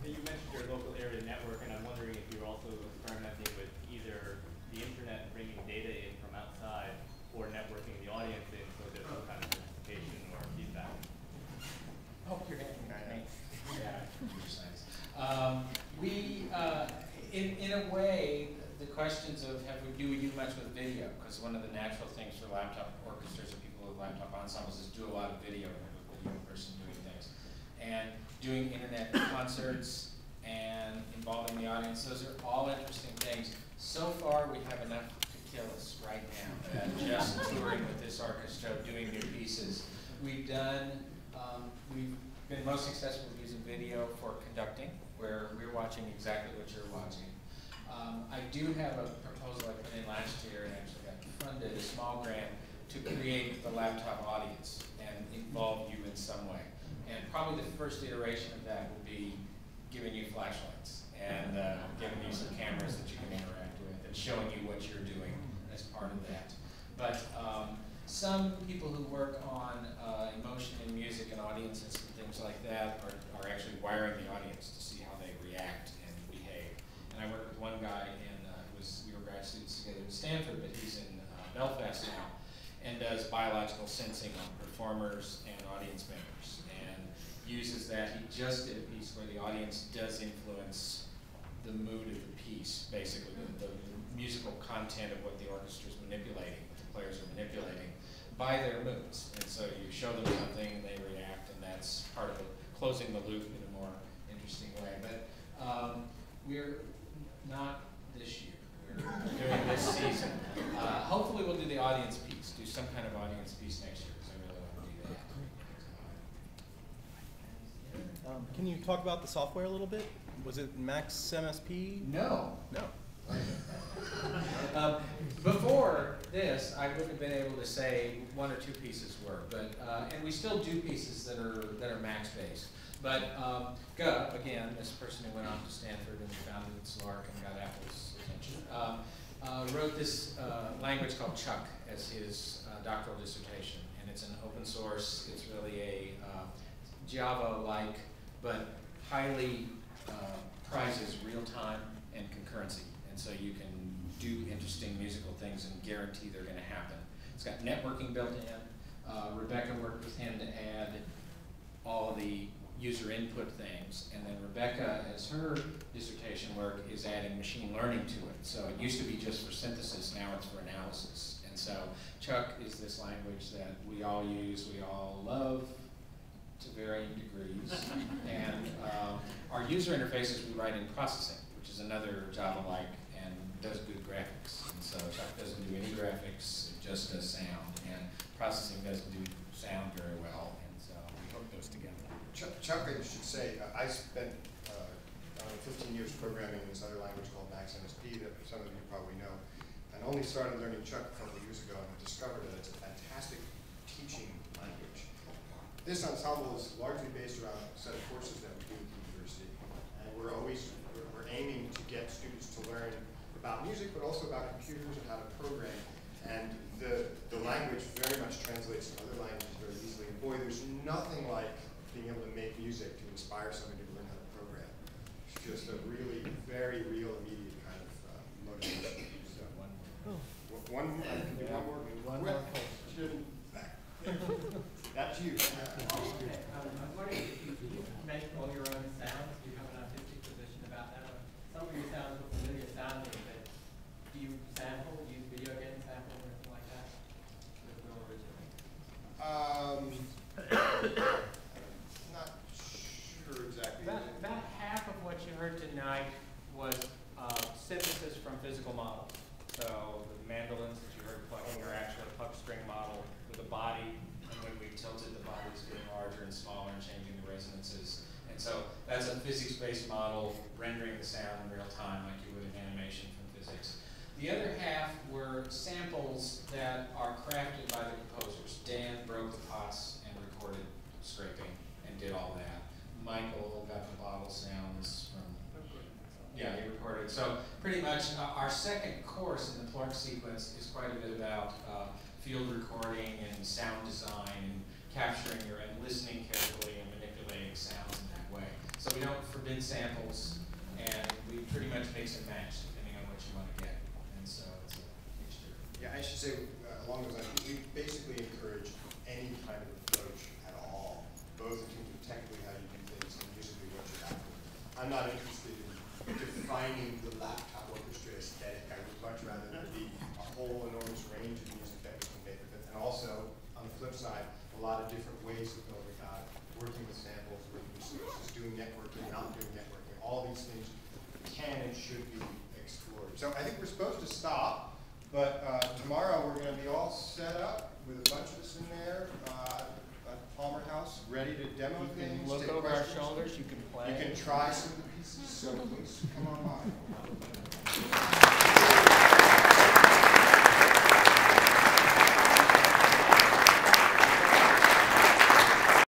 you mentioned your local area network, and I'm wondering if you're also experimenting with either the internet and bringing data in from outside, or networking the audience in so there's some kind of participation or feedback. Oh, you're getting me. Yeah, computer science. In a way, the questions of do we do much with video? Because one of the natural things for laptop orchestras or people with laptop ensembles is do a lot of video with a young person doing things. And doing internet concerts and involving the audience, those are all interesting things. So far, we have enough to kill us right now, just touring with this orchestra, doing new pieces. We've been most successful with using video for conducting, where we're watching exactly what you're watching. I do have a proposal I put in last year and actually got funded, a small grant, to create the laptop audience and involve you in some way. And probably the first iteration of that will be giving you flashlights and giving you some cameras that you can interact with and showing you what you're doing as part of that. But some people who work on emotion in music and audiences and things like that are actually wiring the audience to see how they react and behave. And I worked with one guy we were grad students together in Stanford, but he's in Belfast now, and does biological sensing on performers and audience members, and uses that. He just did a piece where the audience does influence the mood of the piece, basically, the musical content of what the orchestra is manipulating, what the players are manipulating, by their moods. And so you show them something and they react, and that's part of closing the loop in a more interesting way. But we're not this year. We're doing this season. Hopefully we'll do the audience piece, do some kind of audience piece next year, because I really want to do that. Can you talk about the software a little bit? Was it Max MSP? No. No. Before this, I wouldn't have been able to say one or two pieces were, but and we still do pieces that are Max based. But Gup, again, this person who went off to Stanford and founded SLARC and got Apple's attention, wrote this language called Chuck as his doctoral dissertation, and it's an open source. It's really a Java-like, but highly prizes real time and concurrency. So you can do interesting musical things and guarantee they're going to happen. It's got networking built in. Rebecca worked with him to add all the user input things, and then Rebecca, as her dissertation work, is adding machine learning to it. So it used to be just for synthesis, now it's for analysis. And so Chuck is this language that we all use, we all love to varying degrees. And our user interfaces we write in processing, which is another Java-like, and does good graphics. And so Chuck doesn't do any graphics, it just does sound. And processing doesn't do sound very well, and so we hook those together. Chuck, I should say, I spent 15 years programming in this other language called Max MSP that some of you probably know, and only started learning Chuck a couple of years ago and discovered that it's a fantastic teaching language. This ensemble is largely based around a set of courses that we do at the university, and we're aiming to get students to learn about music, but also about computers and how to program. And the language very much translates to other languages very easily. And boy, there's nothing like being able to make music to inspire somebody to learn how to program. It's just a really very real, immediate kind of motivation. So, one more. I can do one more. One more. That's you. I'm wondering if you make all your own sounds. Do you have an artistic position about that? Some of your sounds look familiar sounding, but do you sample, use video game sample or anything like that? Not sure exactly. About half of what you heard tonight was synthesis from physical models. So the mandolins that you heard plucking are actually a pluck string model with a body, and when we tilted the bodies getting larger and smaller and changing the resonances. And so that's a physics-based model rendering the sound in real time like you would in animation from physics. The other half were samples that are crafted by the composers. Dan broke the pots and recorded scraping and did all that. Michael got the bottle sounds from, yeah, he recorded. So pretty much our second course in the Clark sequence is quite a bit about field recording and sound design and capturing and listening carefully and manipulating sounds in that way. So we don't forbid samples, and we pretty much mix and match depending on what you want to get. And so it's a mixture. Yeah, I should say, along those lines, we basically encourage any kind of approach at all, both in terms of technically how you do things and musically what you're after. I'm not interested in defining the laptop orchestra aesthetic. I would much rather there be a whole enormous range of music that we can make with it. And also, on the flip side, a lot of different ways of going about it. Working with samples, working with sources, doing networking, not doing networking. All these things can and should be explored. So I think we're supposed to stop, but tomorrow we're going to be all set up with a bunch of us in there at Palmer House, ready to demo things. Look take over our questions. shoulders, you can play. You can try some of the pieces, so please come on by.